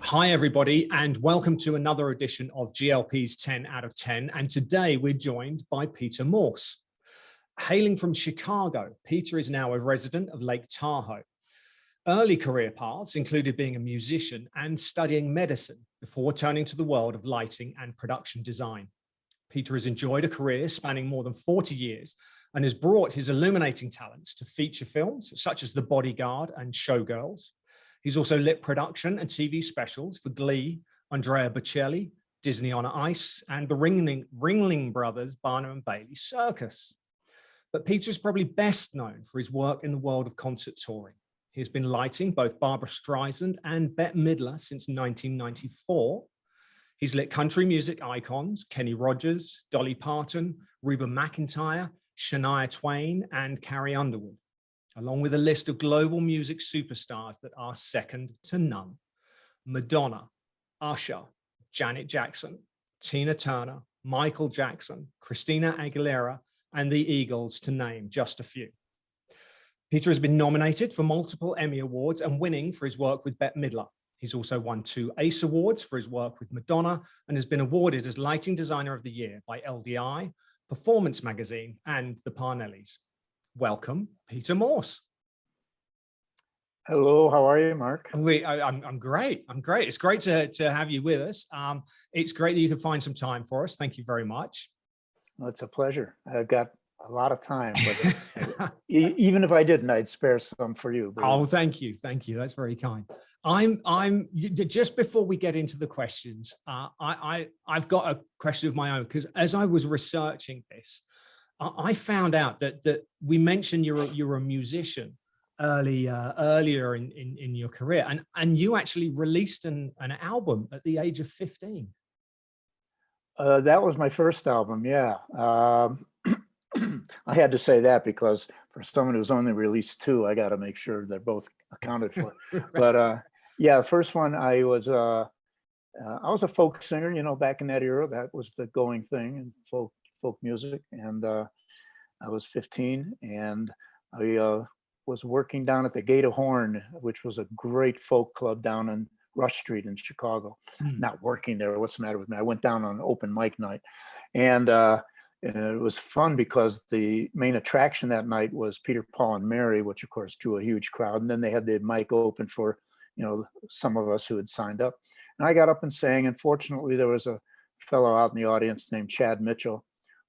Hi, everybody, and welcome to another edition of GLP's 10 out of 10. And today we're joined by Peter Morse. Hailing from Chicago, Peter is now a resident of Lake Tahoe. Early career paths included being a musician and studying medicine before turning to the world of lighting and production design. Peter has enjoyed a career spanning more than 40 years and has brought his illuminating talents to feature films such as The Bodyguard and Showgirls. He's also lit production and TV specials for Glee, Andrea Bocelli, Disney on Ice, and the Ringling Brothers Barnum and Bailey Circus. But Peter is probably best known for his work in the world of concert touring. He has been lighting both Barbra Streisand and Bette Midler since 1994. He's lit country music icons, Kenny Rogers, Dolly Parton, Reba McEntire, Shania Twain, and Carrie Underwood, along with a list of global music superstars that are second to none. Madonna, Usher, Janet Jackson, Tina Turner, Michael Jackson, Christina Aguilera, and the Eagles, to name just a few. Peter has been nominated for multiple Emmy Awards and winning for his work with Bette Midler. He's also won 2 ACE Awards for his work with Madonna and has been awarded as Lighting Designer of the Year by LDI, Performance Magazine, and the Parnellis. Welcome, Peter Morse. Hello, how are you, Mark? I'm great. I'm great. It's great to have you with us. It's great that you can find some time for us. Thank you very much. Well, it's a pleasure. I've got a lot of time, but even if I didn't, I'd spare some for you. Oh, thank you. Thank you. That's very kind. I'm just before we get into the questions, I've got a question of my own, because as I was researching this, I found out that we mentioned you're a musician earlier in your career, and you actually released an album at the age of 15. That was my first album, yeah. I had to say that because for someone who's only released 2, I got to make sure they're both accounted for. Right. But yeah, the first one, I was a folk singer, you know, back in that era. That was the going thing in folk music. And I was 15, and I was working down at the Gate of Horn, which was a great folk club down on Rush Street in Chicago. Not working there. What's the matter with me? I went down on open mic night, and it was fun because the main attraction that night was Peter, Paul, and Mary, which of course drew a huge crowd. And then they had the mic open for, you know, some of us who had signed up. And I got up and sang. And fortunately, there was a fellow out in the audience named Chad Mitchell,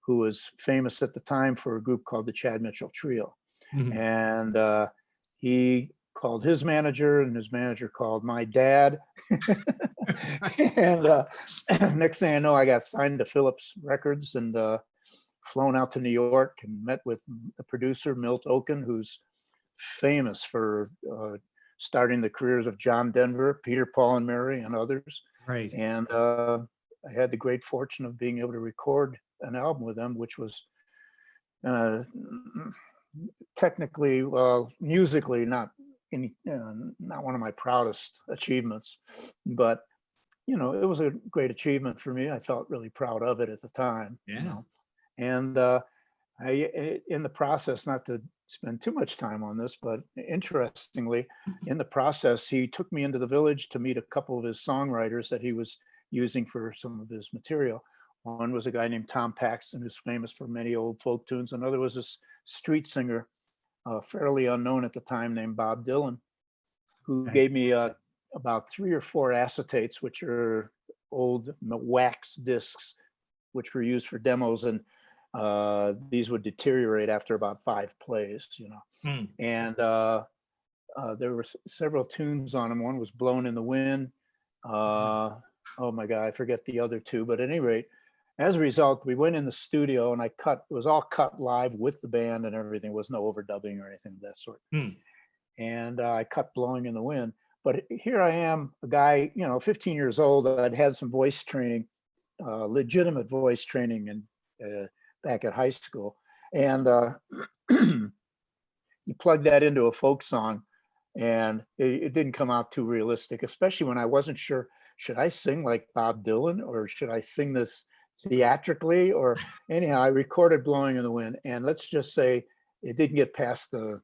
who was famous at the time for a group called the Chad Mitchell Trio. Mm-hmm. And he called his manager, and his manager called my dad. And next thing I know, I got signed to Phillips Records and flown out to New York and met with the producer, Milt Oken, who's famous for starting the careers of John Denver, Peter, Paul, and Mary, and others. Right. And I had the great fortune of being able to record an album with them, which was technically, musically, not one of my proudest achievements, but you know, it was a great achievement for me. I felt really proud of it at the time. Yeah. You know? And I, in the process, not to spend too much time on this, but interestingly, in the process, he took me into the Village to meet a couple of his songwriters that he was using for some of his material. One was a guy named Tom Paxton, who's famous for many old folk tunes. Another was this street singer, fairly unknown at the time, named Bob Dylan, who gave me about 3 or 4 acetates, which are old wax discs, which were used for demos. And these would deteriorate after about 5 plays, you know. And there were several tunes on them. One was Blown in the Wind. Oh my God, I forget the other 2. But at any rate, as a result, we went in the studio and it was all cut live with the band and everything. There was no overdubbing or anything of that sort. And I cut Blowing in the Wind. But here I am, a guy, you know, 15 years old. I'd had some voice training, legitimate voice training, and back at high school. And you plug that into a folk song, and it didn't come out too realistic, especially when I wasn't sure, should I sing like Bob Dylan or should I sing this theatrically? Or anyhow, I recorded Blowing in the Wind, and let's just say it didn't get past the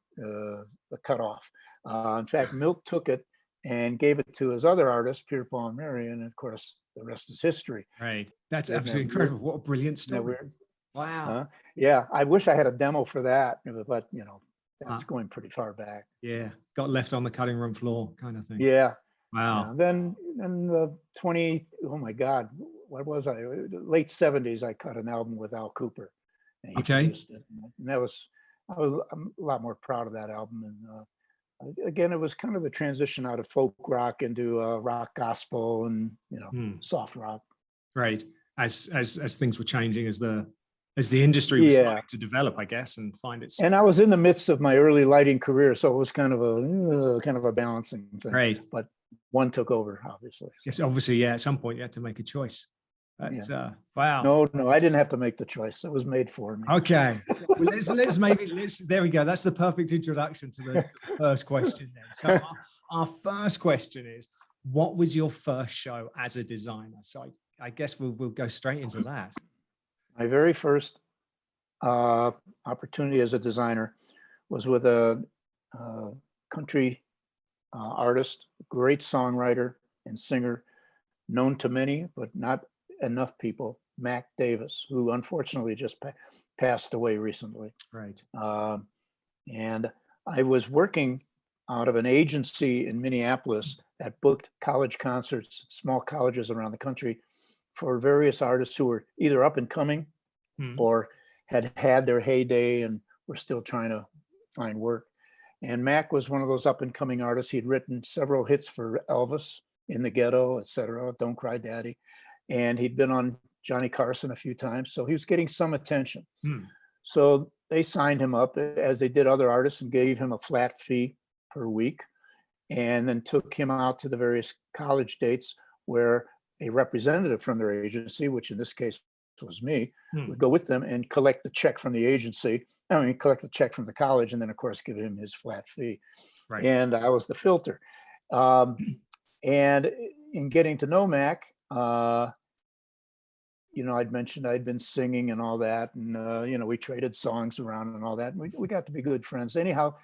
cutoff. In fact, Milt took it and gave it to his other artist, Peter, Paul, and Mary, and of course, the rest is history. Right. That's Isn't absolutely that incredible. weird? What a brilliant Isn't that story. weird? Wow. Yeah, I wish I had a demo for that, but you know, that's going pretty far back. Yeah, got left on the cutting room floor kind of thing. Yeah. Wow. Yeah. Then in the oh my God, what was I? Late 70s, I cut an album with Al Cooper. And he produced it. And I was I'm a lot more proud of that album. And again, it was kind of the transition out of folk rock into rock gospel and, you know, soft rock. Right. As things were changing, as the industry was starting to develop, I guess, and find its. And I was in the midst of my early lighting career, so it was kind of a balancing thing. Right. But one took over, obviously. So. Yes, obviously, yeah. At some point, you had to make a choice. But, wow. No, I didn't have to make the choice. It was made for me. Okay. Well, let's there we go. That's the perfect introduction to the first question then. So our first question is, what was your first show as a designer? So I guess we'll go straight into that. My very first opportunity as a designer was with a country artist, great songwriter and singer, known to many, but not enough people, Mac Davis, who unfortunately just passed away recently. Right. And I was working out of an agency in Minneapolis that booked college concerts, small colleges around the country, for various artists who were either up and coming or had their heyday and were still trying to find work. And Mac was one of those up and coming artists. He'd written several hits for Elvis, In the Ghetto, etc., Don't Cry Daddy. And he'd been on Johnny Carson a few times. So he was getting some attention. So they signed him up, as they did other artists, and gave him a flat fee per week, and then took him out to the various college dates where a representative from their agency, which in this case was me, would go with them and collect the check from the agency. Collect the check from the college, and then of course give him his flat fee. Right. And I was the filter. And in getting to know Mac, you know, I'd mentioned I'd been singing and all that, and you know, we traded songs around and all that. And we got to be good friends. Anyhow,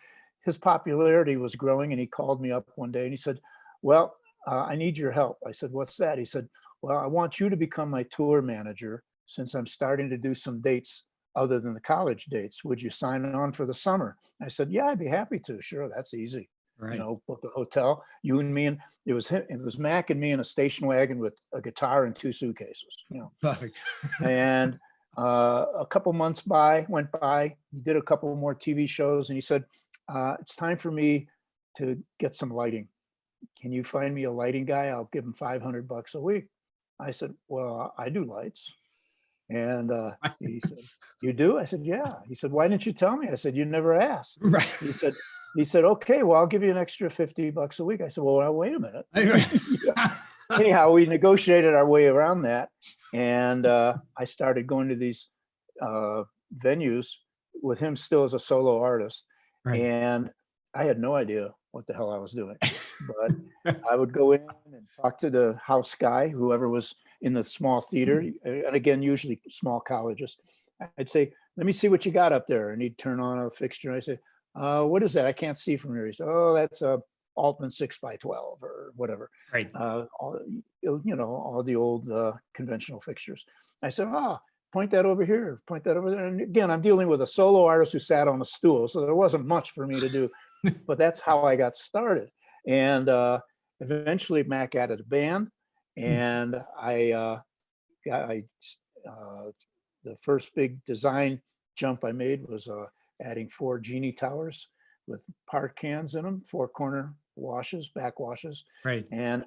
his popularity was growing, and he called me up one day and he said, "Well, I need your help." I said, "What's that?" He said, "Well, I want you to become my tour manager since I'm starting to do some dates other than the college dates. Would you sign on for the summer?" I said, "Yeah, I'd be happy to. Sure, that's easy." Right. You know, book a hotel, you and me, and it was Mac and me in a station wagon with a guitar and 2 suitcases. You know, perfect. And a couple months went by. He did a couple more TV shows, and he said, "It's time for me to get some lighting. Can you find me a lighting guy? I'll give him $500 a week." I said, "Well, I do lights." And he said, "You do?" I said, "Yeah." He said, "Why didn't you tell me?" I said, "You never asked." Right. He said, "Okay, well, I'll give you an extra $50 a week." I said, "Well, wait a minute." Anyhow, we negotiated our way around that. And I started going to these venues with him still as a solo artist. Right. And I had no idea what the hell I was doing. But I would go in and talk to the house guy, whoever was in the small theater, and again, usually small colleges. I'd say, "Let me see what you got up there." And he'd turn on a fixture. I say, "What is that? I can't see from here." He said, "Oh, that's a Altman 6x12 or whatever." Right. All the old conventional fixtures. I said, "Oh, point that over here, point that over there." And again, I'm dealing with a solo artist who sat on a stool, so there wasn't much for me to do. But that's how I got started. And eventually Mac added a band, and the first big design jump I made was adding 4 Genie towers with part cans in them, 4 corner washes, back washes. Right. And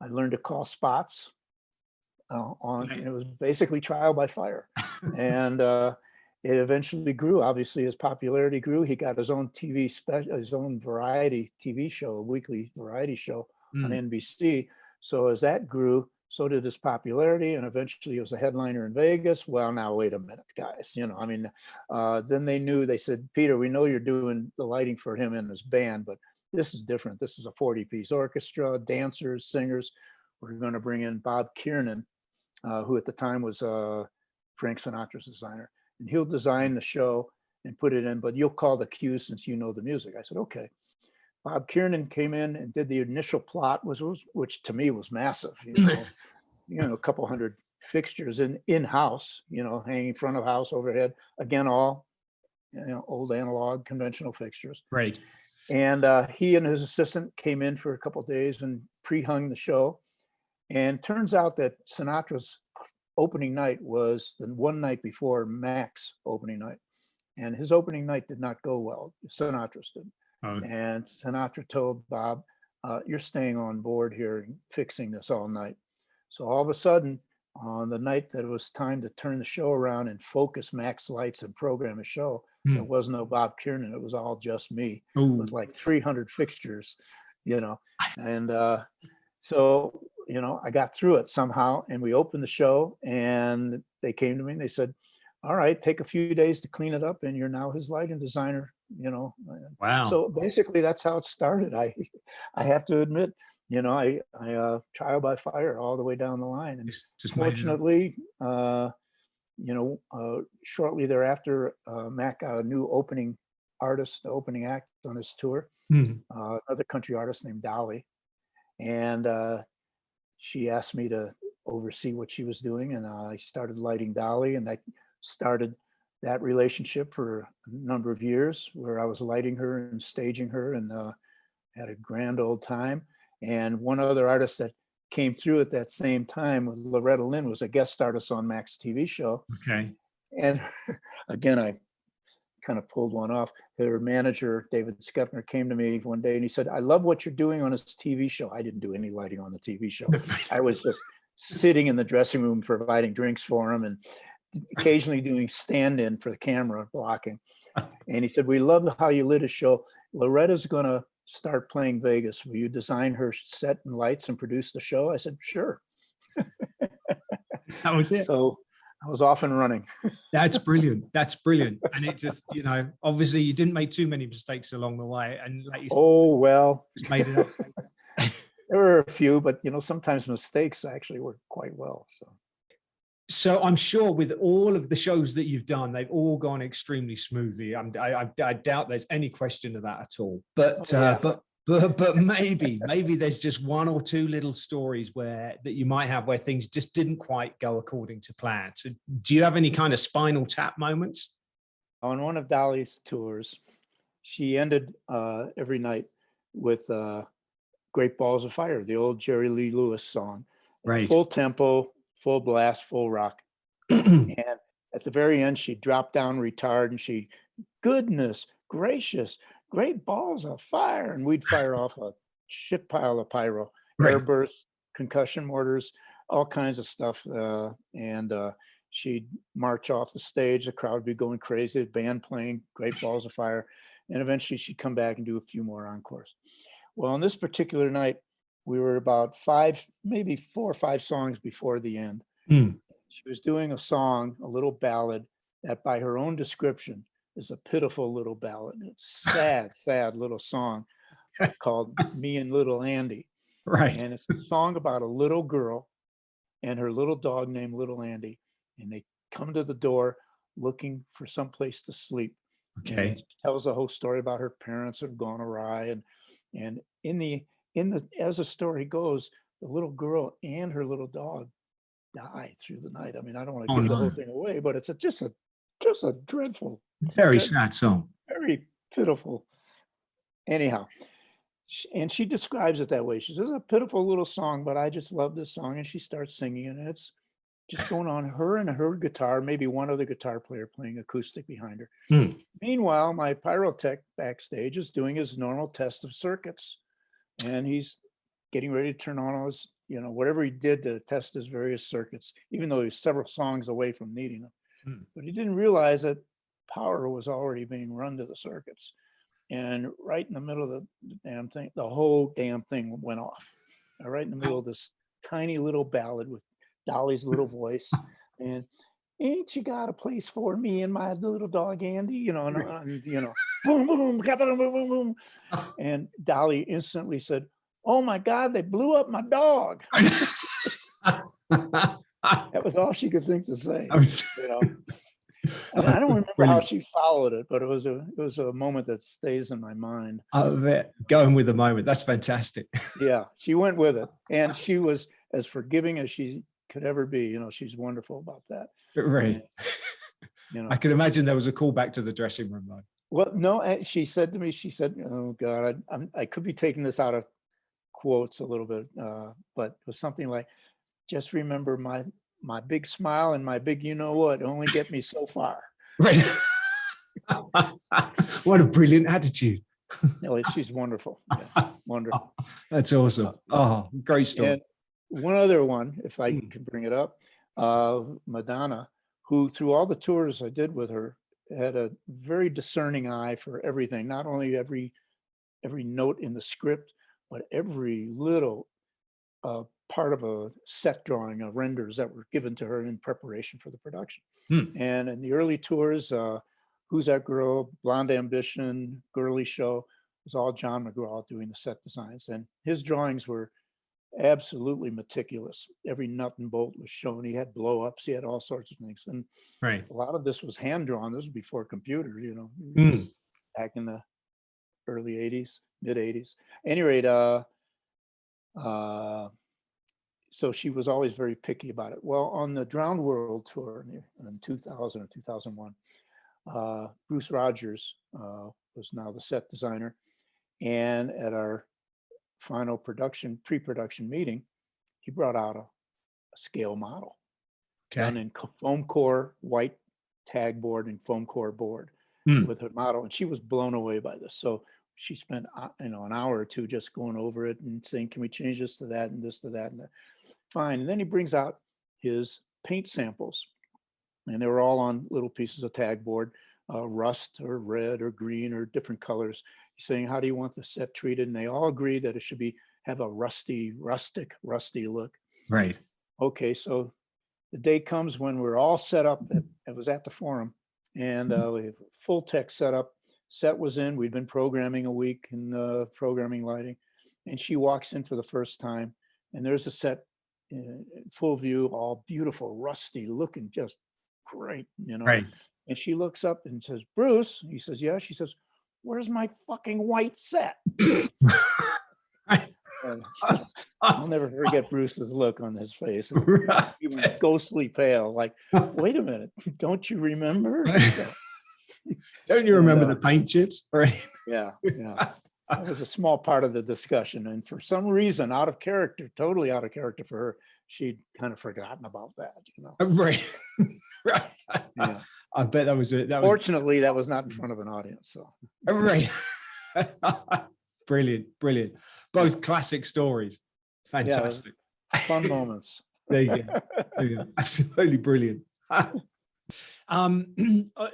I learned to call spots and it was basically trial by fire. And it eventually grew. Obviously, his popularity grew. He got his own TV special, his own variety TV show, a weekly variety show on NBC. So as that grew, so did his popularity, and eventually he was a headliner in Vegas. Well, now wait a minute, guys. You know, I mean, then they said, "Peter, we know you're doing the lighting for him and his band, but this is different. This is a 40-piece orchestra, dancers, singers. We're going to bring in Bob Kiernan, who at the time was Frank Sinatra's designer, and he'll design the show and put it in, but you'll call the cues since you know the music." I said, "Okay." Bob Kiernan came in and did the initial plot, which to me was massive. A couple hundred fixtures in-house, hanging front of house, overhead. Again, all old analog conventional fixtures. Right. And he and his assistant came in for a couple of days and pre-hung the show. And turns out that Sinatra's opening night was the one night before Mac's opening night. And his opening night did not go well. Sinatra's did. Oh. And Sinatra told Bob, you're staying on board here and fixing this all night. So all of a sudden, on the night that it was time to turn the show around and focus Mac's lights and program a show, there was no Bob Kiernan. It was all just me. Ooh. It was like 300 fixtures, and so, I got through it somehow, and we opened the show, and they came to me and they said, all right, take a few days to clean it up, and you're now his lighting designer, Wow. So basically that's how it started. I have to admit, I trial by fire all the way down the line. And just fortunately, shortly thereafter, Mac got a new opening act on his tour, another country artist named Dolly. And she asked me to oversee what she was doing. And I started lighting Dolly, and that started that relationship for a number of years, where I was lighting her and staging her, and had a grand old time. And one other artist that came through at that same time, Loretta Lynn, was a guest artist on Mac's TV show. Okay. And again, I kind of pulled one off. Her manager, David Skepner, came to me one day and he said, I love what you're doing on his TV show. I didn't do any lighting on the TV show. I was just sitting in the dressing room providing drinks for him and occasionally doing stand-in for the camera blocking. And he said, we love how you lit a show. Loretta's going to start playing Vegas. Will you design her set and lights and produce the show? I said, sure. That was it. So I was off and running. That's brilliant. That's brilliant. And it just, obviously you didn't make too many mistakes along the way. And like you said, well, just made it up. There were a few, but sometimes mistakes actually work quite well. So I'm sure with all of the shows that you've done, they've all gone extremely smoothly. I doubt there's any question of that at all. But but maybe there's just one or two little stories that you might have where things just didn't quite go according to plan. So do you have any kind of Spinal Tap moments? On one of Dolly's tours, she ended every night with "Great Balls of Fire," the old Jerry Lee Lewis song. Right. Full tempo, full blast, full rock. And at the very end, she dropped down retard and she, goodness gracious, great balls of fire. And we'd fire off a shit pile of pyro, right. airbursts, concussion mortars, all kinds of stuff. And she'd march off the stage. The crowd would be going crazy. The band playing Great Balls of Fire. And eventually she'd come back and do a few more encores. Well, on this particular night, we were about maybe 4 or 5 songs before the end. She was doing a song, a little ballad that by her own description is a pitiful little ballad. It's sad little song called Me and Little Andy. Right. And it's a song about a little girl and her little dog named Little Andy. And they come to the door looking for some place to sleep. Okay. And it tells the whole story about her parents have gone awry. And as the story goes, the little girl and her little dog die through the night. I mean, I don't want to give the whole thing away, but it's just a dreadful, very sad song, very pitiful. Anyhow, and she describes it that way. She says, "It's a pitiful little song, but I just love this song." And she starts singing, and it's just going on, her and her guitar, maybe one other guitar player playing acoustic behind her. Meanwhile, my pyrotech backstage is doing his normal test of circuits, and he's getting ready to turn on all his, whatever he did to test his various circuits, even though he was several songs away from needing them. But he didn't realize that power was already being run to the circuits. And right in the middle of the damn thing, the whole damn thing went off. Right in the middle of this tiny little ballad with Dolly's little voice. And ain't you got a place for me and my little dog Andy? And boom, boom, boom, boom, boom, boom. And Dolly instantly said, "Oh my God, they blew up my dog." That was all she could think to say. I don't remember how Brilliant. she followed it, but it was a moment that stays in my mind. Going with the moment. That's fantastic. Yeah, she went with it, and she was as forgiving as she could ever be. You know, she's wonderful about that. Right. And, you know, I can imagine there was a call back to the dressing room though. well, no, she said to me, she said, "Oh God, I could be taking this out of quotes a little bit, but it was something like, just remember my big smile and my big you know what only get me so far." Right. What a brilliant attitude. No, she's wonderful. Yeah, wonderful. That's awesome. Oh, great story. And one other one, if I Mm. can bring it up, Madonna, who through all the tours I did with her had a very discerning eye for everything, not only every note in the script, but every little part of a set drawing, renders that were given to her in preparation for the production. Mm. And in the early tours, Who's That Girl, Blonde Ambition, Girly Show, it was all John McGraw doing the set designs. And his drawings were absolutely meticulous. Every nut and bolt was shown. He had blow ups, he had all sorts of things. And Right. a lot of this was hand drawn. This was before computer, you know, Mm. back in the early 80s, mid 80s. At any rate, so she was always very picky about it. Well, on the Drowned World tour in 2000 or 2001, Bruce Rogers was now the set designer. And at our final pre-production meeting, he brought out a scale model done in foam core, white tag board and foam core board with her model. And she was blown away by this. So she spent, an hour or two just going over it and saying, can we change this to that and this to that? And that. Fine. And then he brings out his paint samples, and they were all on little pieces of tag board, rust or red or green or different colors. He's saying, how do you want the set treated? And they all agree that it should have a rustic look. Right. Okay, so the day comes when we're all set up. It was at the Forum, and we have full tech setup. Set was in. We'd been programming a week and programming lighting, and she walks in for the first time, and there's a set in full view, all beautiful, rusty looking, just great, you know. Right. And she looks up and says, "Bruce," he says, "Yeah." She says, "Where's my fucking white set?" And I'll never forget Bruce's look on his face. He went ghostly pale, like, wait a minute, don't you remember? Don't you remember the paint chips? Right. Yeah. That was a small part of the discussion. And for some reason, totally out of character for her, she'd kind of forgotten about that, you know. Right. Right. Yeah. I bet that was. Fortunately, that was not in front of an audience. So. Right. Brilliant. Both classic stories. Fantastic. Yeah, fun moments. There you go. Absolutely brilliant.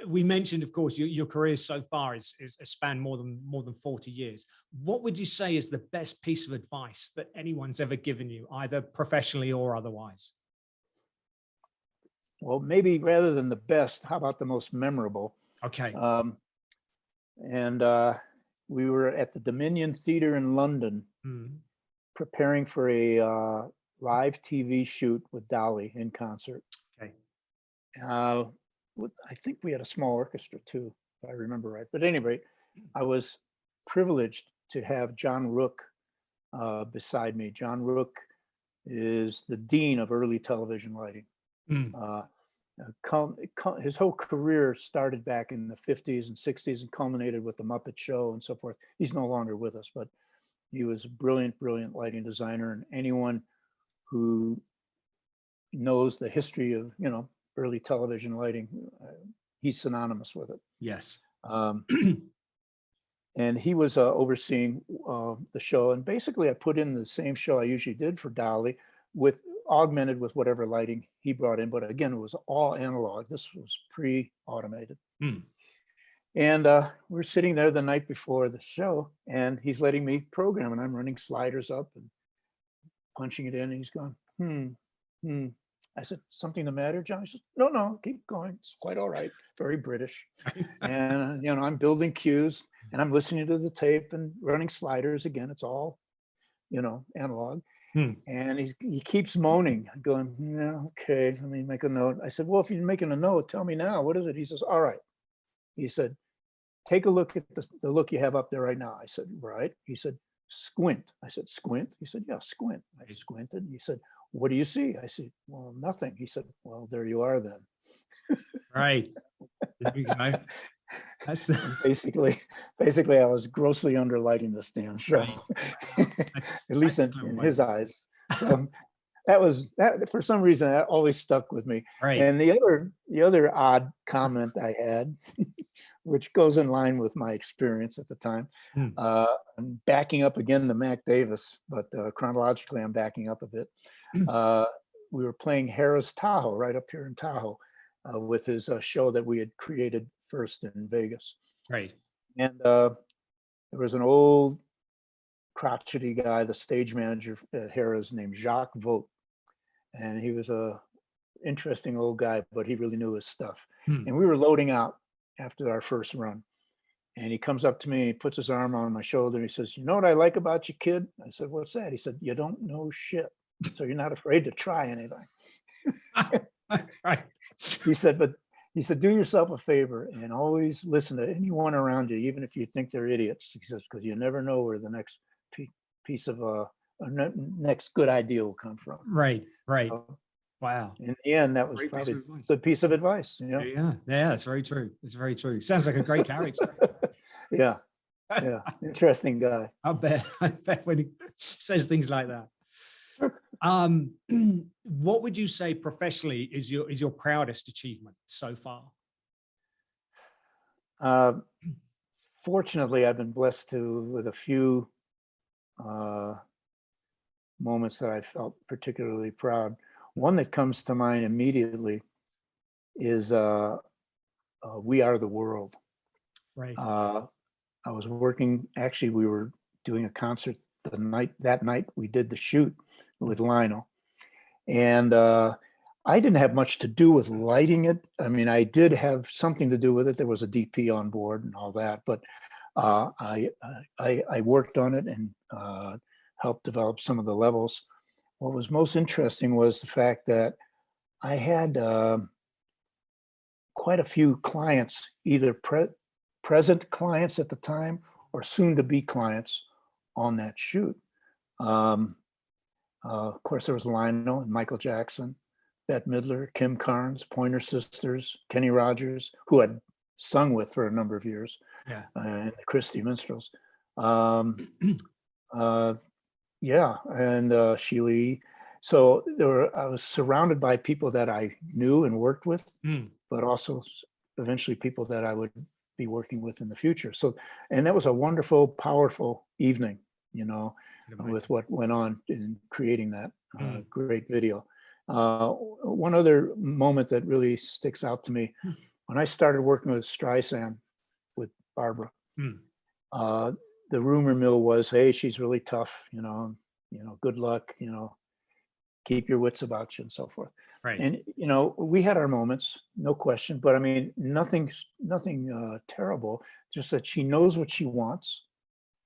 We mentioned, of course, your career so far is spanned more than 40 years. What would you say is the best piece of advice that anyone's ever given you, either professionally or otherwise? Well, maybe rather than the best, how about the most memorable? Okay. We were at the Dominion Theatre in London, preparing for a live TV shoot with Dolly in concert. Okay. I think we had a small orchestra too, if I remember right. But at any rate, I was privileged to have John Rook beside me. John Rook is the dean of early television lighting. His whole career started back in the 50s and 60s and culminated with the Muppet Show and so forth. He's no longer with us, but he was a brilliant lighting designer. And anyone who knows the history of, early television lighting, he's synonymous with it. Yes. And he was overseeing the show. And basically I put in the same show I usually did for Dolly, augmented with whatever lighting he brought in. But again, it was all analog. This was pre-automated. And we're sitting there the night before the show, and he's letting me program, and I'm running sliders up and punching it in, and he's going, I said, "Something the matter, John?" He said, No, keep going. It's quite all right. Very British. And, I'm building cues, and I'm listening to the tape and running sliders again. It's all, analog. And he keeps moaning, going, no, okay, let me make a note. I said, well, if you're making a note, tell me now, what is it? He says, all right. He said, take a look at the look you have up there right now. I said, right. He said, squint. I said, squint. He said, yeah, squint. I squinted. He said, what do you see? I said, well, nothing. He said, well, there you are then. Right. There you go. That's basically I was grossly underlighting this damn show. right. Wow. At least in his eyes. So that for some reason that always stuck with me. Right. And the other odd comment I had, which goes in line with my experience at the time, I'm backing up again to Mac Davis, but chronologically I'm backing up a bit. We were playing Harrah's Tahoe right up here in Tahoe with his show that we had created first in Vegas. Right. And there was an old crotchety guy, the stage manager at Harrah's, named Jacques Vogt. And he was a interesting old guy, but he really knew his stuff. And we were loading out after our first run. And he comes up to me, he puts his arm on my shoulder, and he says, you know what I like about you, kid? I said, what's that? He said, you don't know shit. So you're not afraid to try anything. Right. He said, do yourself a favor and always listen to anyone around you, even if you think they're idiots. He says, because you never know where the next piece of next good idea will come from. Right. Right. Wow. In the end, that was probably a piece of advice. Yeah. It's very true. It's very true. Sounds like a great character. Yeah. Interesting guy. I bet when he says things like that. What would you say professionally is your proudest achievement so far? Fortunately, I've been blessed with a few moments that I felt particularly proud. One that comes to mind immediately is We Are the World. Right. I was working, actually we were doing a concert that night we did the shoot with Lionel. And I didn't have much to do with lighting it. I mean, I did have something to do with it. There was a DP on board and all that, but I worked on it and helped develop some of the levels. What was most interesting was the fact that I had quite a few clients, either present clients at the time or soon to be clients on that shoot. Of course, there was Lionel and Michael Jackson, Bette Midler, Kim Carnes, Pointer Sisters, Kenny Rogers, who I'd sung with for a number of years, and the Christie Minstrels. And Sheila E. So I was surrounded by people that I knew and worked with, but also eventually people that I would be working with in the future. So, and that was a wonderful, powerful evening, with what went on in creating that great video. One other moment that really sticks out to me, when I started working with Streisand, with Barbra, the rumor mill was, hey, she's really tough, good luck, keep your wits about you and so forth. Right. And, we had our moments, no question, but I mean, nothing terrible, just that she knows what she wants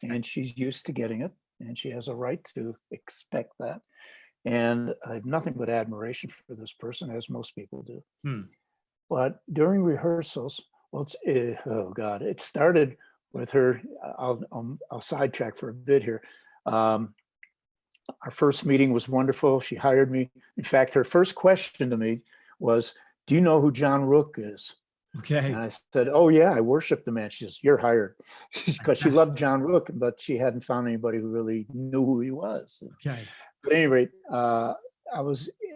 and she's used to getting it and she has a right to expect that. And I have nothing but admiration for this person, as most people do. But during rehearsals, it started with her. I'll sidetrack for a bit here. Our first meeting was wonderful. She hired me. In fact, her first question to me was, do you know who John Rook is? Okay. And I said, oh yeah, I worship the man. She says, you're hired. Because she loved John Rook, but she hadn't found anybody who really knew who he was. Okay. But at any rate,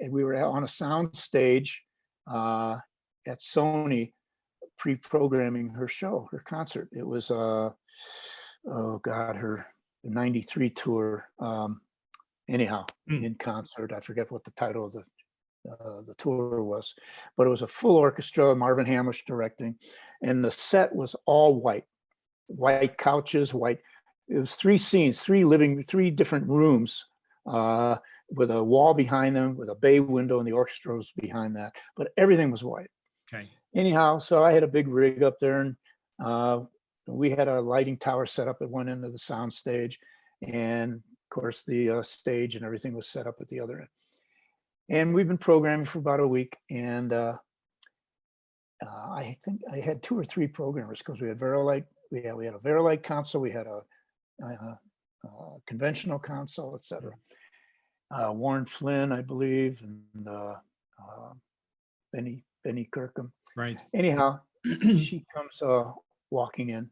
we were on a sound stage at Sony pre-programming her show, her concert. It was, her 93 tour. In concert. I forget what the title of the tour was, but it was a full orchestra, Marvin Hamlish directing, and the set was all white couches, white. It was 3 scenes, 3 different rooms with a wall behind them, with a bay window, and the orchestra was behind that, but everything was white. Okay. Anyhow, so I had a big rig up there, and we had a lighting tower set up at one end of the sound stage, and course, the stage and everything was set up at the other end. And we've been programming for about a week. And I think I had 2 or 3 programmers, because we had Verilight, we had a Verilight console, we had a conventional console, etc. Warren Flynn, I believe, and Benny Kirkham. Right. Anyhow, she comes walking in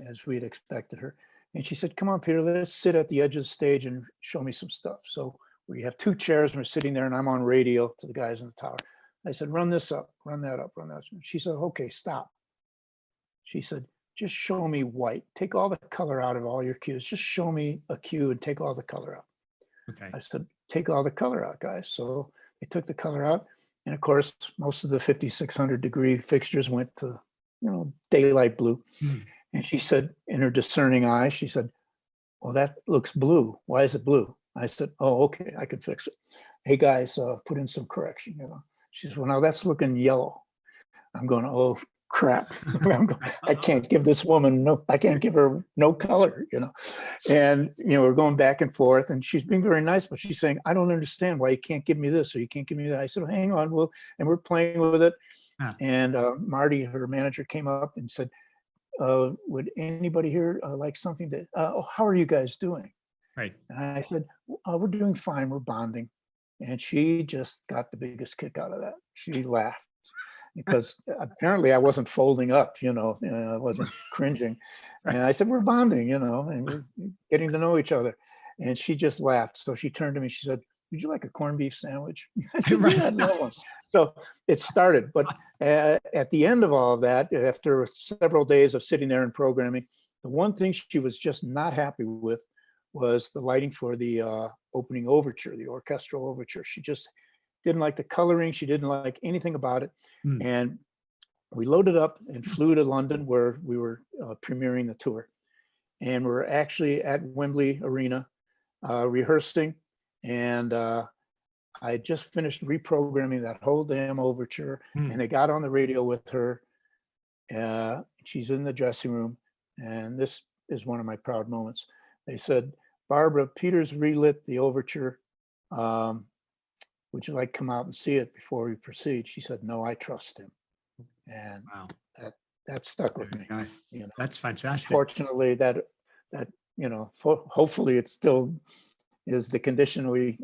as we had expected her. And she said, "Come on, Peter, let's sit at the edge of the stage and show me some stuff." So we have 2 chairs and we're sitting there, and I'm on radio to the guys in the tower. I said, "Run this up, run that up, run that up." She said, "Okay, stop." She said, "Just show me white. Take all the color out of all your cues. Just show me a cue and take all the color out." Okay. I said, "Take all the color out, guys." So they took the color out. And of course, most of the 5,600 degree fixtures went to, daylight blue. And she said, in her discerning eye, she said, "Well, that looks blue. Why is it blue?" I said, "Oh, okay, I can fix it. Hey guys, put in some correction, She said, "Well, now that's looking yellow." I'm going, "Oh crap." I can't give this woman I can't give her no color, And we're going back and forth, and she's being very nice, but she's saying, "I don't understand why you can't give me this or you can't give me that." I said, "Oh, hang on, and we're playing with it." And Marty, her manager, came up and said, "Would anybody here like something to? How are you guys doing?" Right. And I said, "We're doing fine. We're bonding." And she just got the biggest kick out of that. She laughed, because apparently I wasn't folding up, I wasn't cringing. And I said, "We're bonding, and we're getting to know each other." And she just laughed. So she turned to me, she said, "Would you like a corned beef sandwich?" I said, "Yeah, I'd love one." So it started. But at the end of all of that, after several days of sitting there and programming, the one thing she was just not happy with was the lighting for the opening overture, the orchestral overture. She just didn't like the coloring. She didn't like anything about it. And we loaded up and flew to London, where we were premiering the tour. And we're actually at Wembley Arena rehearsing. And I just finished reprogramming that whole damn overture. And they got on the radio with her. She's in the dressing room. And this is one of my proud moments. They said, "Barbra, Peter's relit the overture. Would you like to come out and see it before we proceed?" She said, "No, I trust him." And wow, that stuck with me. That's fantastic. Fortunately, that hopefully it still is the condition we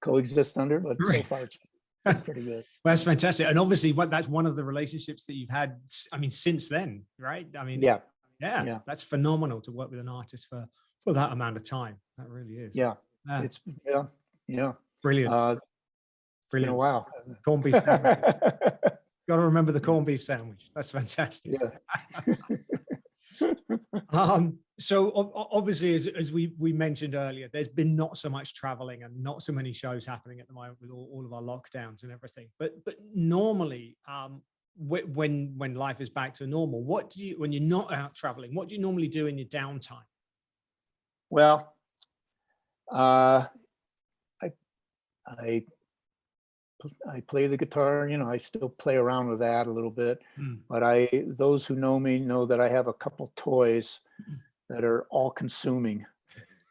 coexist under, but so far it's been pretty good. Well, that's fantastic. And obviously that's one of the relationships that you've had, since then, right? Yeah, that's phenomenal to work with an artist for that amount of time. That really is. It's brilliant. Brilliant. Wow. Corned beef sandwich. Got to remember the corned beef sandwich. That's fantastic. So obviously, as we mentioned earlier, there's been not so much traveling and not so many shows happening at the moment with all of our lockdowns and everything. But normally, when life is back to normal, when you're not out traveling, what do you normally do in your downtime? Well, I play the guitar, I still play around with that a little bit, but those who know me know that I have a couple toys that are all consuming,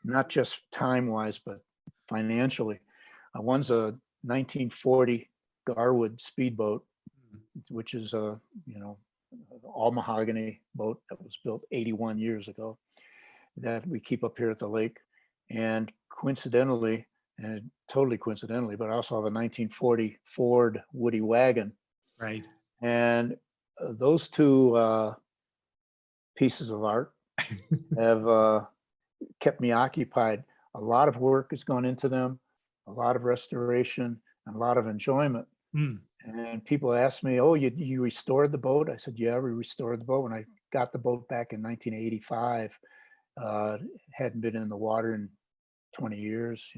not just time wise, but financially. One's a 1940 Garwood speedboat, which is a, all mahogany boat that was built 81 years ago, that we keep up here at the lake. And coincidentally, and totally coincidentally, but I also have a 1940 Ford Woody wagon. Right. And those 2 pieces of art have kept me occupied. A lot of work has gone into them, a lot of restoration, and a lot of enjoyment. And people ask me, "Oh, you restored the boat?" I said, "Yeah, we restored the boat. When I got the boat back in 1985, hadn't been in the water in 20 years,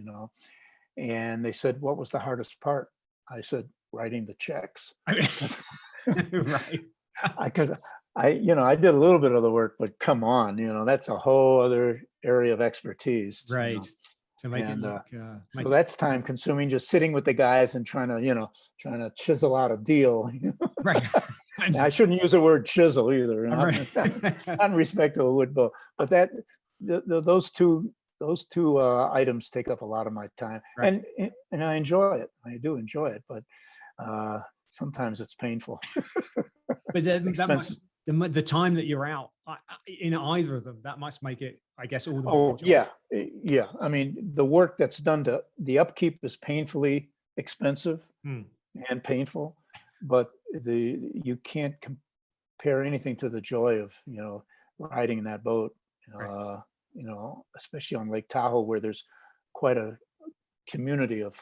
And they said, "What was the hardest part?" I said, "Writing the checks." Right. Because I did a little bit of the work, but come on, that's a whole other area of expertise. Right. To make it look, so that's time consuming, just sitting with the guys and trying to chisel out a deal. Right. I shouldn't use the word chisel either, not in respect to a wood bow, but those 2 those two items take up a lot of my time, Right. and I enjoy it. I do enjoy it, but sometimes it's painful. But then that must, Expensive. the time that you're out in either of them, that must make it, I guess, all the more Oh, enjoyable. yeah. I mean, the work that's done to the upkeep is painfully expensive Hmm. and painful, but you can't compare anything to the joy of, riding in that boat, Right. especially on Lake Tahoe, where there's quite a community of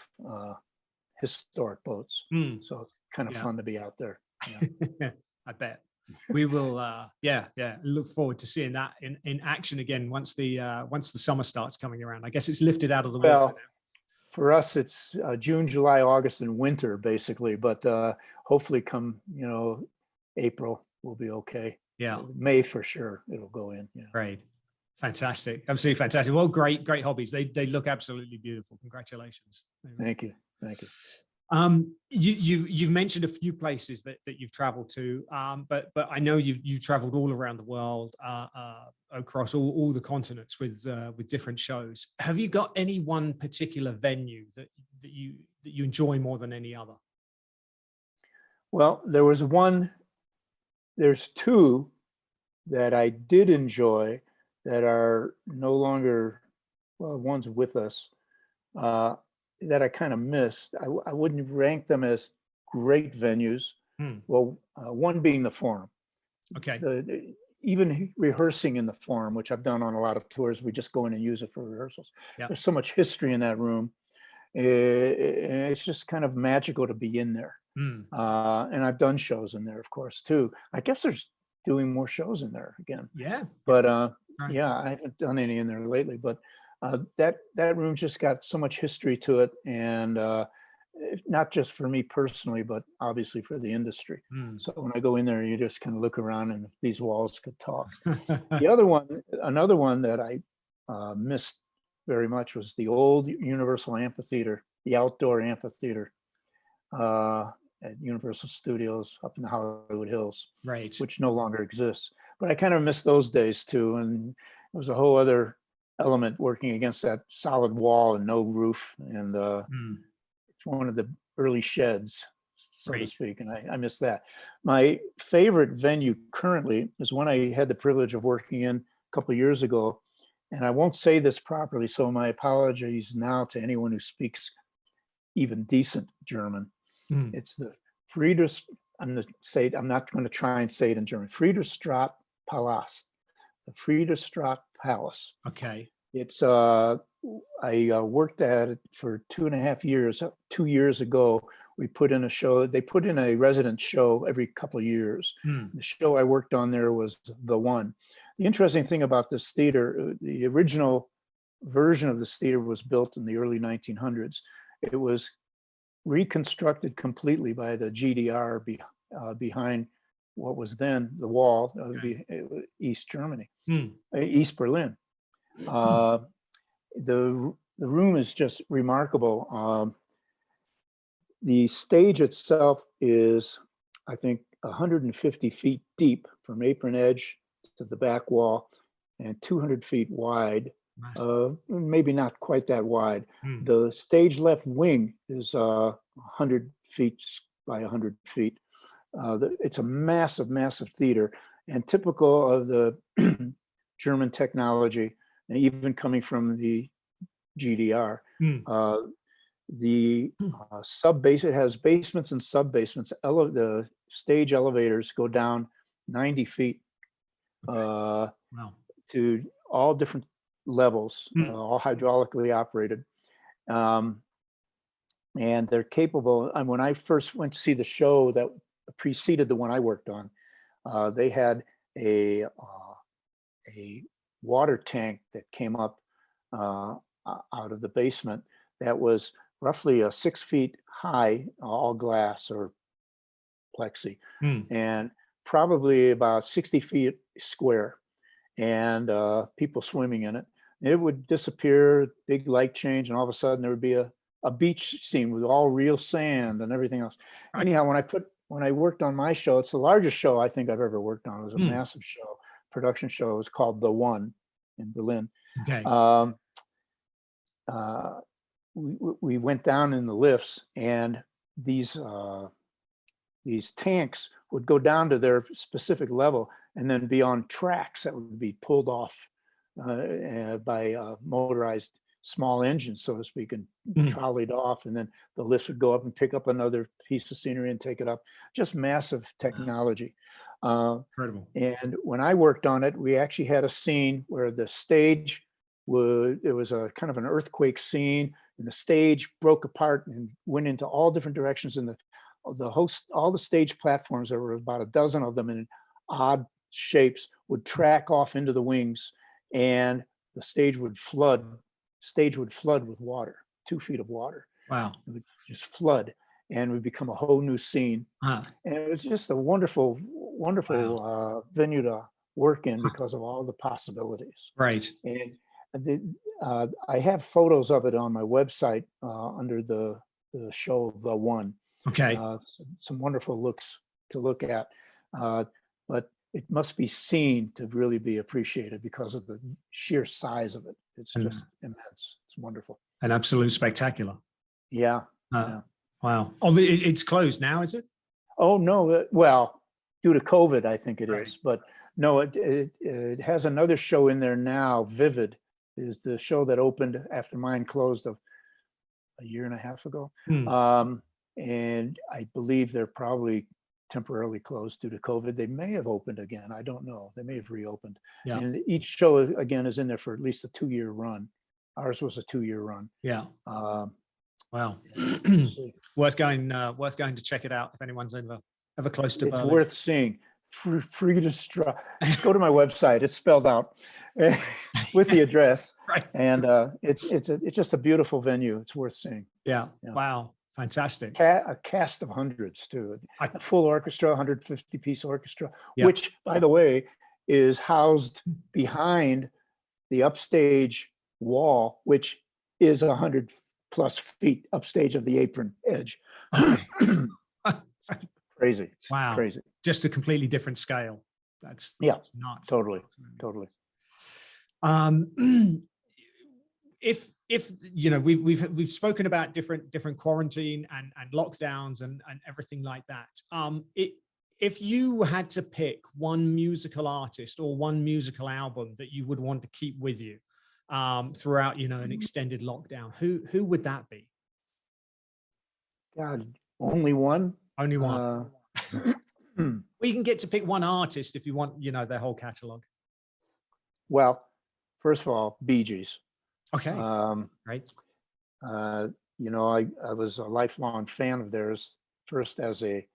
historic boats. Hmm. So it's kind of Yeah. fun to be out there. Yeah. I bet. We will yeah, look forward to seeing that in action again once the summer starts coming around. I guess it's lifted out of the water Well, now. for us, it's June, July, August, and winter basically. But hopefully, come April, we'll be okay. Yeah. May for sure, it'll go in. Yeah. Great. Fantastic. Absolutely fantastic. Well, great hobbies. They look absolutely beautiful. Congratulations. Thank you. Thank you. You've mentioned a few places that you've traveled to, but I know you've traveled all around the world, across all the continents with different shows. Have you got any one particular venue that you enjoy more than any other? Well, there's two that I did enjoy that are no longer, well, one's with us, that I kind of missed. I wouldn't rank them as great venues. Hmm. Well, one being the Forum. Okay. Even rehearsing in the Forum, which I've done on a lot of tours, we just go in and use it for rehearsals. Yeah. There's so much history in that room. It's just kind of magical to be in there. Hmm. And I've done shows in there, of course, too. I guess there's doing more shows in there again. Yeah. But Right. yeah, I haven't done any in there lately. But that room just got so much history to it, and not just for me personally, but obviously for the industry. Hmm. So when I go in there, you just kind of look around, and these walls could talk. Another one that I missed very much was the old Universal Amphitheater, the outdoor amphitheater at Universal Studios up in the Hollywood Hills, Right. which no longer exists. But I kind of miss those days too. And it was a whole other element working against that solid wall and no roof. And it's one of the early sheds, so to Right. speak. And I miss that. My favorite venue currently is one I had the privilege of working in a couple of years ago. And I won't say this properly, so my apologies now to anyone who speaks even decent German. It's the I'm not going to try and say it in German. Friedrichstraat Palast, the Friedrichstraat Palace. Okay. It's I worked at it for 2.5 years. 2 years ago, we put in a show. They put in a resident show every couple of years. The show I worked on there was The One. The interesting thing about this theater, the original version of this theater was built in the early 1900s. It was reconstructed completely by the GDR behind what was then the wall of East Germany, East Berlin. The room is just remarkable. The stage itself is, I think, 150 feet deep from apron edge to the back wall and 200 feet wide. Maybe not quite that wide. The stage left wing is 100 feet by 100 feet. It's a massive, massive theater, and typical of the German technology, and even coming from the GDR. The sub-base, it has basements and sub-basements. The stage elevators go down 90 feet Wow. to all different levels, all hydraulically operated. And they're capable. And when I first went to see the show that preceded the one I worked on, they had a water tank that came up out of the basement that was roughly 6 feet high, all glass or plexi, and probably about 60 feet square, and people swimming in it. It would disappear, big light change, and all of a sudden there would be a beach scene with all real sand and everything else. Anyhow, when I worked on my show, it's the largest show I think I've ever worked on. It was a massive show, production show. It was called The One in Berlin. Okay. we went down in the lifts, and these tanks would go down to their specific level and then be on tracks that would be pulled off by motorized small engines, so to speak, and trolleyed off, and then the lifts would go up and pick up another piece of scenery and take it up. Just massive technology. Incredible. And when I worked on it, we actually had a scene where the stage it was a kind of an earthquake scene, and the stage broke apart and went into all different directions, and all the stage platforms, there were about a dozen of them in odd shapes, would track off into the wings, and the stage would flood with water, 2 feet of water. Wow. It would just flood, and would become a whole new scene. And it was just a wonderful venue to work in because of all the possibilities. Right. And I have photos of it on my website under the show of The One. Okay. Some wonderful looks to look at, but it must be seen to really be appreciated because of the sheer size of it. It's just immense. It's wonderful. An absolute spectacular. Yeah. Yeah. Wow. Oh, it's closed now, is it? Oh, no. Well, due to COVID, I think it is. But no, it has another show in there now. Vivid is the show that opened after mine closed a year and a half ago. And I believe they're probably temporarily closed due to COVID. They may have opened again. I don't know. They may have reopened. Yeah. And each show, again, is in there for at least a 2-year run. Ours was a 2-year run. Yeah. Wow. worth going to check it out if anyone's ever close to Berlin. It's worth seeing. Free to straw. Go to my website. It's spelled out with the address. Right. And it's just a beautiful venue. It's worth seeing. Yeah. Wow. Fantastic. A cast of hundreds too. A full orchestra, 150-piece orchestra, which, by the way, is housed behind the upstage wall, which is 100+ feet upstage of the apron edge. Crazy. Wow. Crazy. Just a completely different scale. That's nuts. Totally. If you know, we've spoken about different quarantine and lockdowns and everything like that. If you had to pick one musical artist or one musical album that you would want to keep with you throughout, an extended lockdown, who would that be? God, only one. Only one. Well, you can get to pick one artist if you want, their whole catalog. Well, first of all, Bee Gees. Okay. Right. I was a lifelong fan of theirs, first as a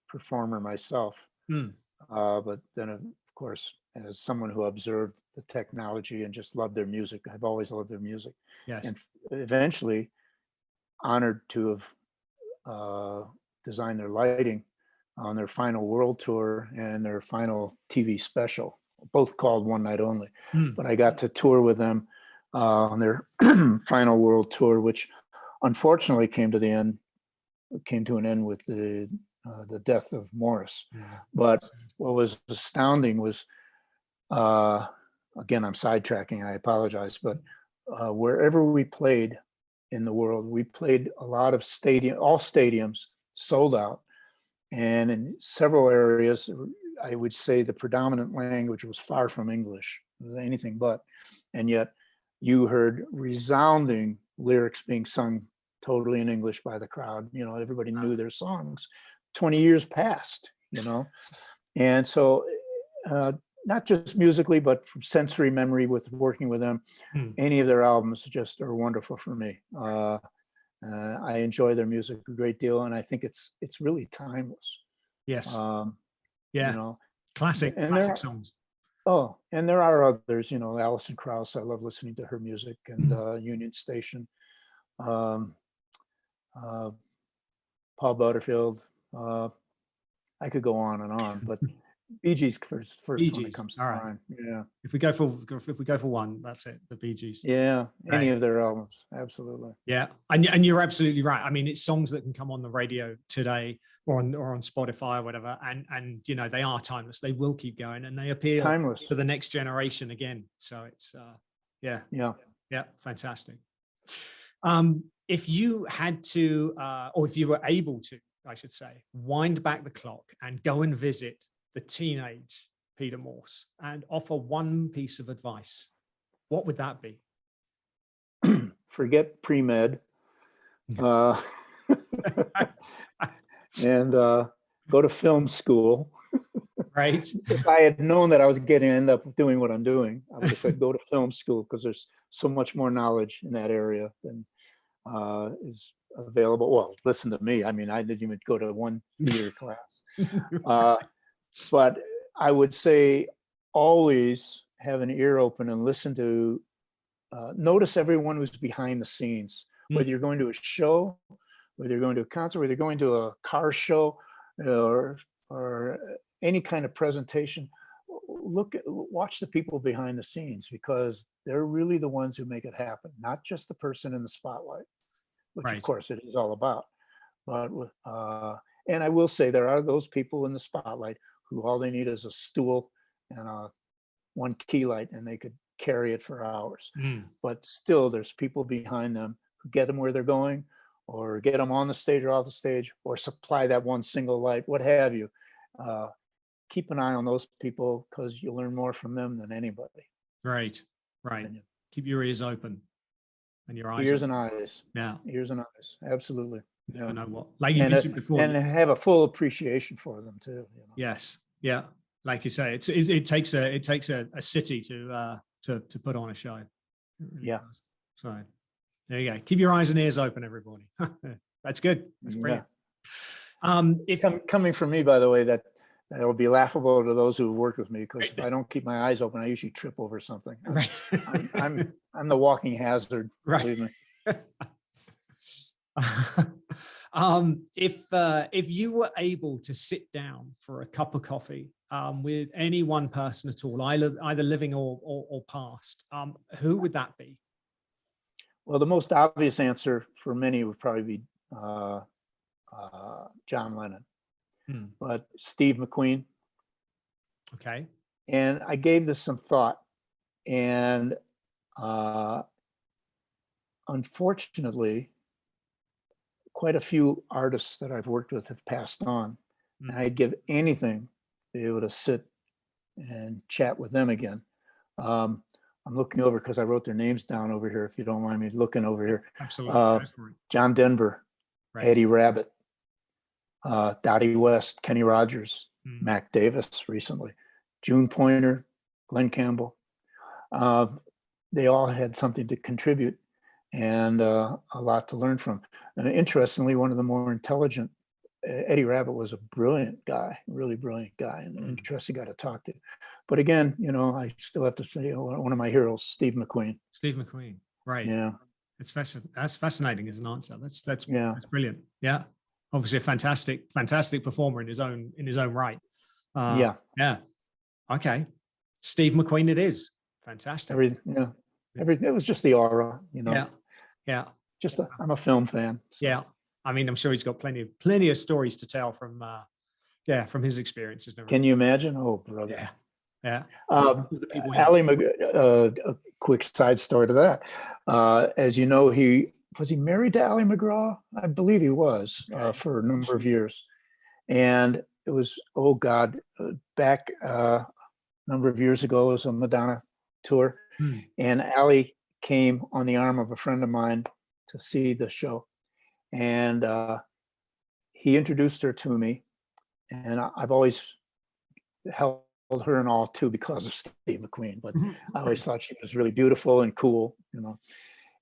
performer myself, but then, of course, as someone who observed the technology and just loved their music. I've always loved their music. Yes. And eventually honored to have designed their lighting on their final world tour and their final TV special, both called One Night Only. But I got to tour with them on their final world tour, which unfortunately came to an end with the death of Morris. But what was astounding was, again, I'm sidetracking, I apologize, but wherever we played in the world, we played a lot of all stadiums sold out. And in several areas, I would say the predominant language was far from English, anything but. And yet you heard resounding lyrics being sung totally in English by the crowd. Everybody knew their songs. 20 years passed, And so not just musically, but from sensory memory with working with them, any of their albums just are wonderful for me. I enjoy their music a great deal, and I think it's really timeless. Yes. Yeah. Classic songs. Oh, and there are others, Alison Krauss. I love listening to her music, and Union Station, Paul Butterfield. I could go on and on, but Bee Gees first one that comes to mind. Yeah. If we go for one, that's it. The Bee Gees. Yeah. Any of their albums, absolutely. Yeah, and you're absolutely right. I mean, it's songs that can come on the radio today or on Spotify or whatever, and they are timeless. They will keep going, and they appeal timeless to the next generation again. So it's yeah, fantastic. If you had to, or if you were able to, I should say, wind back the clock and go and visit the teenage Peter Morse and offer one piece of advice, what would that be? Forget pre-med. And go to film school. Right. If I had known that I was going to end up doing what I'm doing, I would have said go to film school, because there's so much more knowledge in that area than is available. Well, listen to me. I mean, I didn't even go to one theater class. But I would say always have an ear open and listen to, notice everyone who's behind the scenes, whether you're going to a show, whether you're going to a concert, whether you're going to a car show, or any kind of presentation. Watch the people behind the scenes, because they're really the ones who make it happen, not just the person in the spotlight, which Right. of course it is all about. But and I will say there are those people in the spotlight who all they need is a stool and one key light, and they could carry it for hours. But still, there's people behind them who get them where they're going, or get them on the stage or off the stage, or supply that one single light, what have you. Keep an eye on those people, because you'll learn more from them than anybody. Right. Right. Keep your ears open and your eyes Ears open. and eyes. Yeah. Ears and eyes. Absolutely. You Yeah. know what? Like you And, mentioned before. and have a full appreciation for them too. You know? Yes. Yeah. Like you say, it takes a city to put on a show. It really does. So there you go. Keep your eyes and ears open, everybody. That's good. That's brilliant. Coming from me, by the way, that will be laughable to those who work with me, because if I don't keep my eyes open, I usually trip over something. Right. I'm the walking hazard. Right. Believe me. If you were able to sit down for a cup of coffee with any one person at all, either living or past, who would that be? Well, the most obvious answer for many would probably be John Lennon, but Steve McQueen. Okay. And I gave this some thought, and unfortunately, quite a few artists that I've worked with have passed on. And I'd give anything to be able to sit and chat with them again. I'm looking over because I wrote their names down over here, if you don't mind me looking over here. Absolutely. John Denver, Right. Eddie Rabbitt, Dottie West, Kenny Rogers, Mac Davis recently, June Pointer, Glenn Campbell. They all had something to contribute and a lot to learn from. And interestingly, one of the more intelligent, Eddie Rabbitt, was a brilliant guy, really brilliant guy, and an interesting guy to talk to. But again, you know, I still have to say one of my heroes, Steve McQueen. Steve McQueen, right? Yeah, that's fascinating as an answer. That's yeah, that's brilliant. Yeah, obviously a fantastic performer in his own right. Yeah. Okay, Steve McQueen, it is fantastic. It was just the aura, you know. Yeah. I'm a film fan. So. Yeah, I mean, I'm sure he's got plenty of stories to tell from his experiences. Can you imagine? Oh, brother. Yeah. Ali McGraw, a quick side story to that. As you know, was he married to Ali McGraw? I believe he was for a number of years. And it was, back a number of years ago, it was a Madonna tour. And Ali came on the arm of a friend of mine to see the show. And he introduced her to me. And I've always held her in awe too because of Steve McQueen, but I always thought she was really beautiful and cool, you know.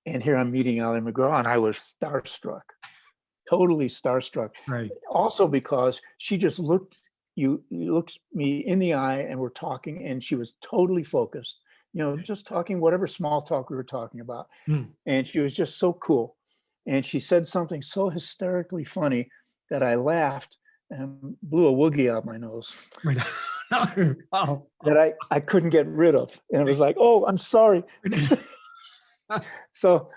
And here I'm meeting Ali McGraw, and I was starstruck, totally starstruck. Right. Also because she just looked me in the eye, and we're talking, and she was totally focused, you know, just talking whatever small talk we were talking about. And she was just so cool. And she said something so hysterically funny that I laughed and blew a woogie out my nose. Right. That I couldn't get rid of. And it was like, oh, I'm sorry. So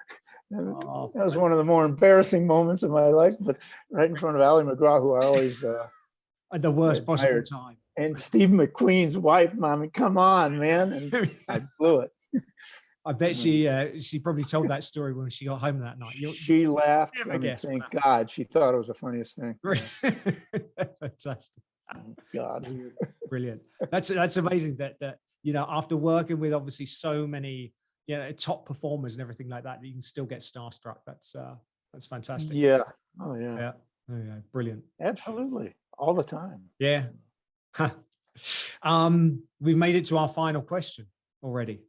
that was one of the more embarrassing moments of my life, but right in front of Ali McGraw, who I always at the worst admired. possible time. And Steve McQueen's wife, Mommy, come on, man. And I blew it. I bet she probably told that story when she got home that night. She laughed. never I mean, guess thank what God. She thought it was the funniest thing. Fantastic. Oh, God. Brilliant. That's amazing that after working with obviously so many top performers and everything like that, you can still get starstruck. That's fantastic. Yeah. Oh, yeah. Yeah. Oh, yeah. Brilliant. Absolutely. All the time. Yeah. We've made it to our final question already.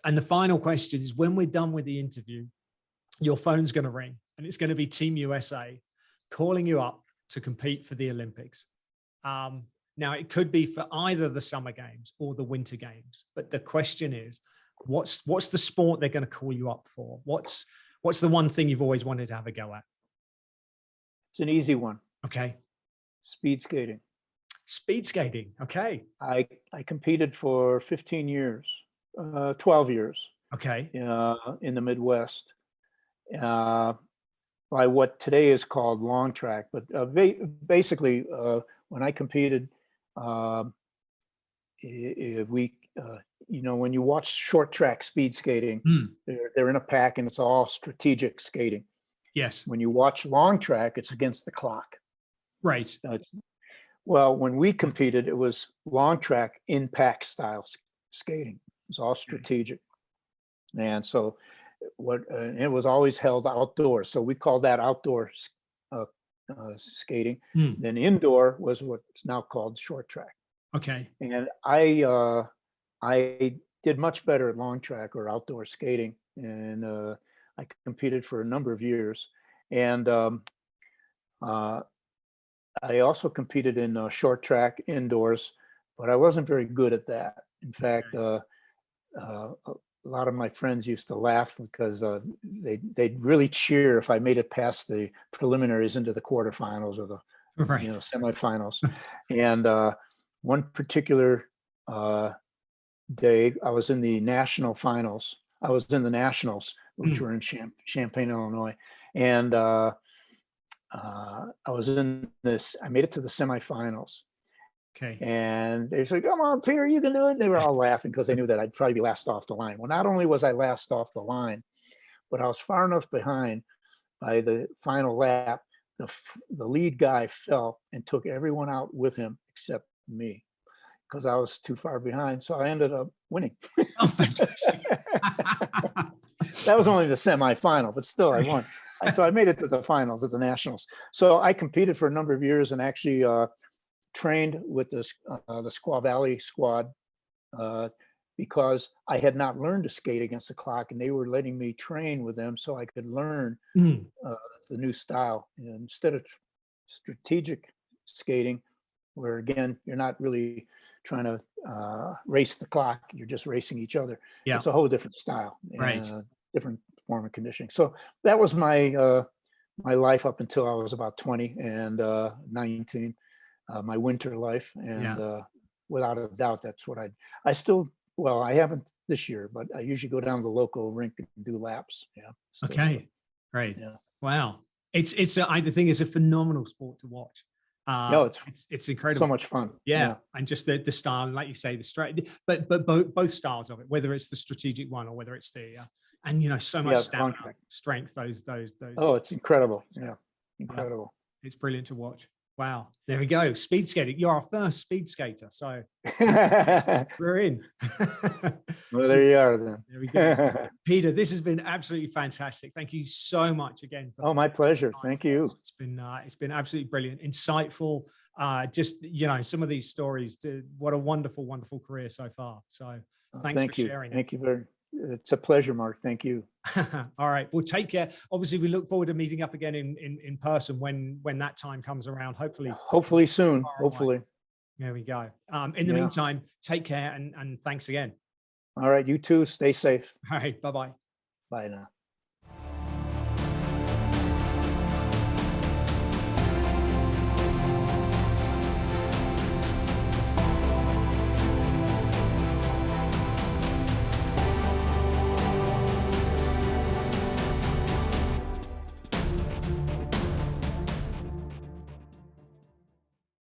And the final question is, when we're done with the interview, your phone's going to ring and it's going to be Team USA calling you up to compete for the Olympics. Now, it could be for either the Summer Games or the Winter Games. But the question is, what's the sport they're going to call you up for? What's the one thing you've always wanted to have a go at? It's an easy one. Okay. Speed skating. Speed skating. Okay. I competed for 15 years, 12 years. Okay. In the Midwest. By what today is called long track, but basically when I competed, when you watch short track speed skating, they're in a pack and it's all strategic skating. Yes. When you watch long track, it's against the clock. Right. Well, when we competed, it was long track in pack style skating. It was all strategic, and so it was always held outdoors. So we call that outdoor skating. Then indoor was what's now called short track. Okay. And I did much better at long track or outdoor skating, and I competed for a number of years. And I also competed in short track indoors, but I wasn't very good at that. In fact, a lot of my friends used to laugh because they'd really cheer if I made it past the preliminaries into the quarterfinals or the semifinals. And one particular day, I was in the national finals. I was in the nationals, which were in Champaign, Illinois, and I was in this. I made it to the semifinals. Okay. And they said, "Come on, Peter, you can do it." They were all laughing because they knew that I'd probably be last off the line. Well, not only was I last off the line, but I was far enough behind by the final lap. The lead guy fell and took everyone out with him except me because I was too far behind. So I ended up winning. Oh, fantastic. That was only the semifinal, but still I won. So I made it to the finals at the nationals. So I competed for a number of years and actually trained with the Squaw Valley squad because I had not learned to skate against the clock, and they were letting me train with them so I could learn the new style. And instead of strategic skating, where again, you're not really trying to race the clock, you're just racing each other. Yeah. It's a whole different style, right? Different form of conditioning. So that was my my life up until I was about 20 and 19, my winter life. And without a doubt, that's what I still, well, I haven't this year, but I usually go down to the local rink and do laps. Yeah. Still. Okay. Great. Yeah. Wow. I think it's a phenomenal sport to watch. No, it's incredible. So much fun. Yeah. And just the style, like you say, the straight, but both styles of it, whether it's the strategic one or whether it's the and so much stamina, strength. Those. Oh, it's incredible. Yeah, incredible. Wow. It's brilliant to watch. Wow. There we go. Speed skating. You're our first speed skater, so we're in. Well, there you are then. There we go. Peter, this has been absolutely fantastic. Thank you so much again. Oh, my pleasure. Thank you. It's been absolutely brilliant, insightful. Just some of these stories. What a wonderful, wonderful career so far. So thanks for sharing. Thank you very. It's a pleasure, Mark. Thank you. All right. Well, take care. Obviously, we look forward to meeting up again in person when that time comes around. Hopefully soon. Hopefully. There we go. In the meantime, take care and thanks again. All right. You too. Stay safe. All right. Bye-bye. Bye now.